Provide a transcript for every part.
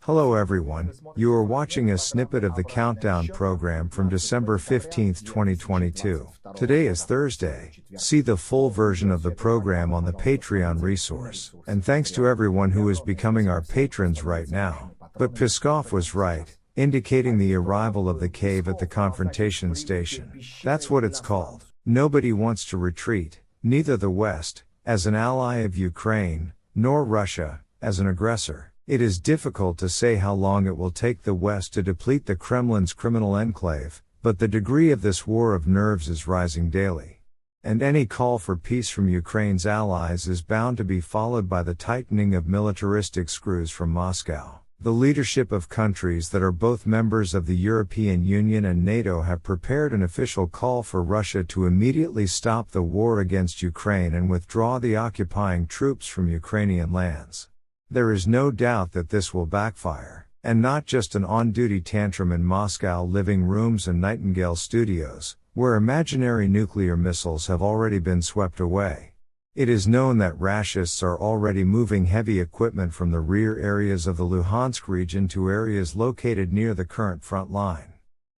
Hello everyone, you are watching a snippet of the Countdown program from December 15, 2022. Today is Thursday. See the full version of the program on the Patreon resource. And thanks to everyone who is becoming our patrons right now. But Peskov was right, indicating the arrival of the cave at the confrontation station. That's what it's called. Nobody wants to retreat, neither the West, as an ally of Ukraine, nor Russia, as an aggressor. It is difficult to say how long it will take the West to deplete the Kremlin's criminal enclave, but the degree of this war of nerves is rising daily. And any call for peace from Ukraine's allies is bound to be followed by the tightening of militaristic screws from Moscow. The leadership of countries that are both members of the European Union and NATO have prepared an official call for Russia to immediately stop the war against Ukraine and withdraw the occupying troops from Ukrainian lands. There is no doubt that this will backfire, and not just an on-duty tantrum in Moscow living rooms and Nightingale studios, where imaginary nuclear missiles have already been swept away. It is known that Rushists are already moving heavy equipment from the rear areas of the Luhansk region to areas located near the current front line.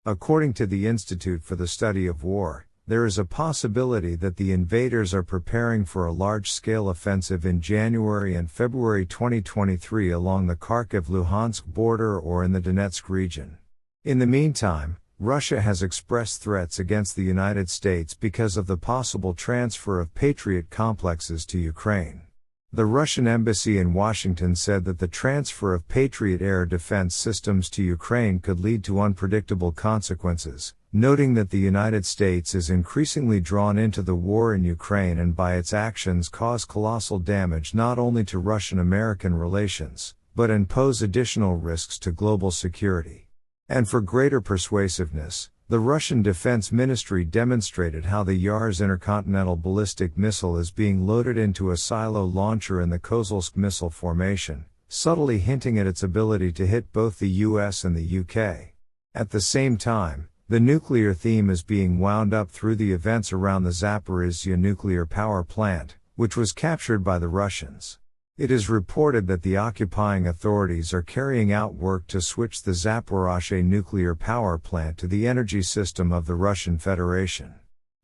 According to the Institute for the Study of War, there is a possibility that the invaders are preparing for a large-scale offensive in January and February 2023 along the Kharkiv-Luhansk border or in the Donetsk region. In the meantime, Russia has expressed threats against the United States because of the possible transfer of Patriot complexes to Ukraine. The Russian embassy in Washington said that the transfer of Patriot air defense systems to Ukraine could lead to unpredictable consequences, noting that the United States is increasingly drawn into the war in Ukraine and by its actions cause colossal damage not only to Russian-American relations, but pose additional risks to global security. And for greater persuasiveness, the Russian Defense Ministry demonstrated how the Yars intercontinental ballistic missile is being loaded into a silo launcher in the Kozylsk missile formation, subtly hinting at its ability to hit both the US and the UK. At the same time, the nuclear theme is being wound up through the events around the Zaporizhzhia nuclear power plant, which was captured by the Russians. It is reported that the occupying authorities are carrying out work to switch the Zaporizhzhia nuclear power plant to the energy system of the Russian Federation.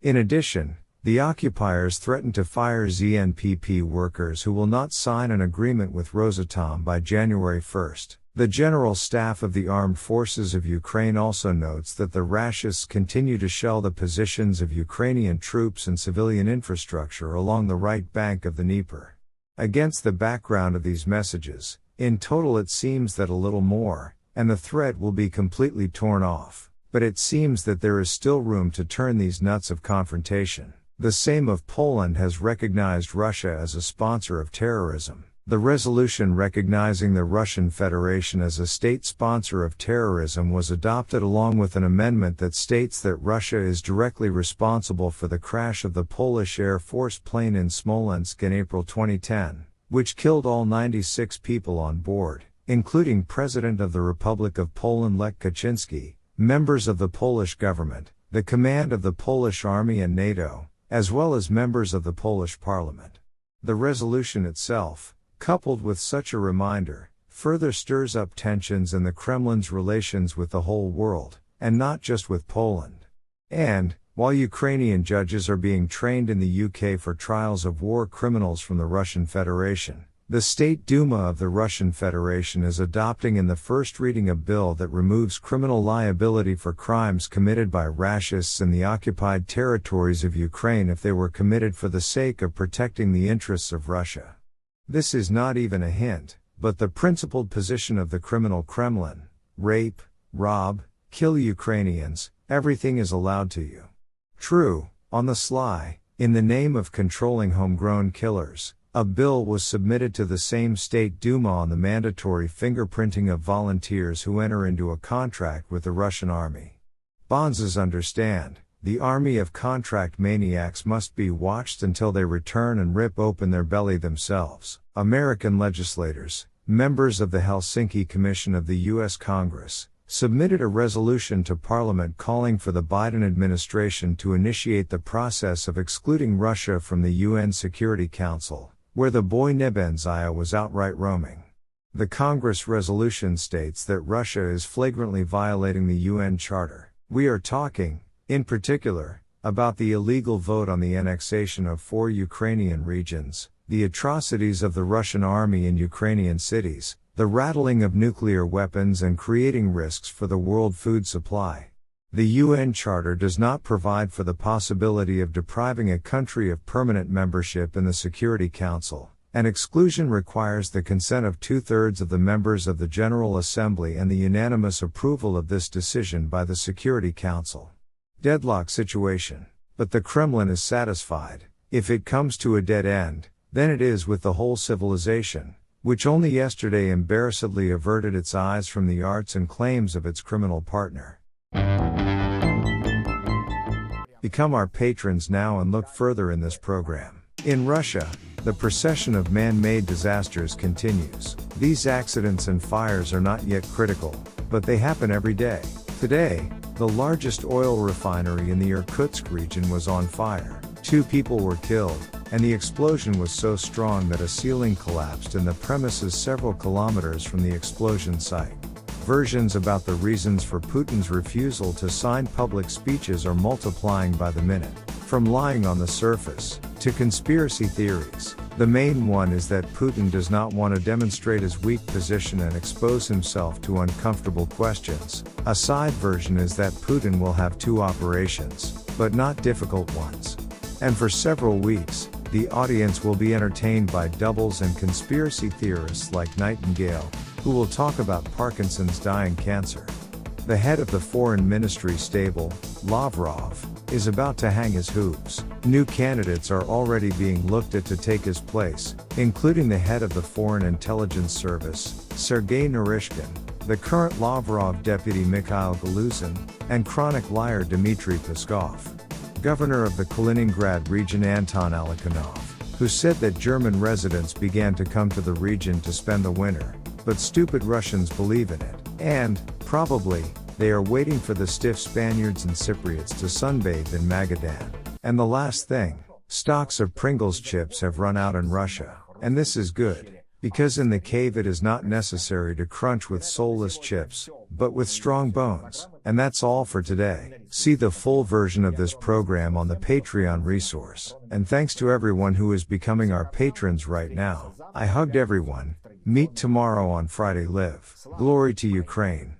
In addition, the occupiers threaten to fire ZNPP workers who will not sign an agreement with Rosatom by January 1. The General Staff of the Armed Forces of Ukraine also notes that the Rushists continue to shell the positions of Ukrainian troops and civilian infrastructure along the right bank of the Dnieper. Against the background of these messages, in total it seems that a little more, and the threat will be completely torn off. But it seems that there is still room to turn these nuts of confrontation. The Sejm of Poland has recognized Russia as a sponsor of terrorism. The resolution recognizing the Russian Federation as a state sponsor of terrorism was adopted along with an amendment that states that Russia is directly responsible for the crash of the Polish Air Force plane in Smolensk in April 2010, which killed all 96 people on board, including President of the Republic of Poland Lech Kaczynski, members of the Polish government, the command of the Polish Army and NATO, as well as members of the Polish Parliament. The resolution itself, coupled with such a reminder, further stirs up tensions in the Kremlin's relations with the whole world, and not just with Poland. And, while Ukrainian judges are being trained in the UK for trials of war criminals from the Russian Federation, the State Duma of the Russian Federation is adopting in the first reading a bill that removes criminal liability for crimes committed by Rushists in the occupied territories of Ukraine if they were committed for the sake of protecting the interests of Russia. This is not even a hint, but the principled position of the criminal Kremlin: rape, rob, kill Ukrainians, everything is allowed to you. True, on the sly, in the name of controlling homegrown killers, a bill was submitted to the same State Duma on the mandatory fingerprinting of volunteers who enter into a contract with the Russian army. Bonzes understand. The army of contract maniacs must be watched until they return and rip open their belly themselves. American legislators, members of the Helsinki Commission of the U.S. Congress, submitted a resolution to Parliament calling for the Biden administration to initiate the process of excluding Russia from the UN Security Council, where the boy Nebenzia was outright roaming. The Congress resolution states that Russia is flagrantly violating the UN Charter. We are talking, in particular, about the illegal vote on the annexation of 4 Ukrainian regions, the atrocities of the Russian army in Ukrainian cities, the rattling of nuclear weapons and creating risks for the world food supply. The UN Charter does not provide for the possibility of depriving a country of permanent membership in the Security Council. An exclusion requires the consent of 2/3 of the members of the General Assembly and the unanimous approval of this decision by the Security Council. Deadlock situation. But the Kremlin is satisfied. If it comes to a dead end, then it is with the whole civilization, which only yesterday embarrassedly averted its eyes from the arts and claims of its criminal partner. Become our patrons now and look further in this program. In Russia, the procession of man-made disasters continues. These accidents and fires are not yet critical, but they happen every day. Today, the largest oil refinery in the Irkutsk region was on fire. 2 people were killed, and the explosion was so strong that a ceiling collapsed in the premises several kilometers from the explosion site. Versions about the reasons for Putin's refusal to sign public speeches are multiplying by the minute. From lying on the surface, to conspiracy theories. The main one is that Putin does not want to demonstrate his weak position and expose himself to uncomfortable questions. A side version is that Putin will have 2 operations, but not difficult ones. And for several weeks, the audience will be entertained by doubles and conspiracy theorists like Nightingale, who will talk about Parkinson's dying cancer. The head of the foreign ministry stable, Lavrov, is about to hang his hooves. New candidates are already being looked at to take his place, including the head of the Foreign Intelligence Service, Sergei Narishkin, the current Lavrov deputy Mikhail Galuzin, and chronic liar Dmitry Peskov. Governor of the Kaliningrad region Anton Aleksandr, who said that German residents began to come to the region to spend the winter, but stupid Russians believe in it, and, probably, they are waiting for the stiff Spaniards and Cypriots to sunbathe in Magadan. And the last thing, stocks of Pringles chips have run out in Russia, and this is good, because in the cave it is not necessary to crunch with soulless chips, but with strong bones. And that's all for today. See the full version of this program on the Patreon resource. And thanks to everyone who is becoming our patrons right now. I hugged everyone. Meet tomorrow on Friday Live. Glory to Ukraine.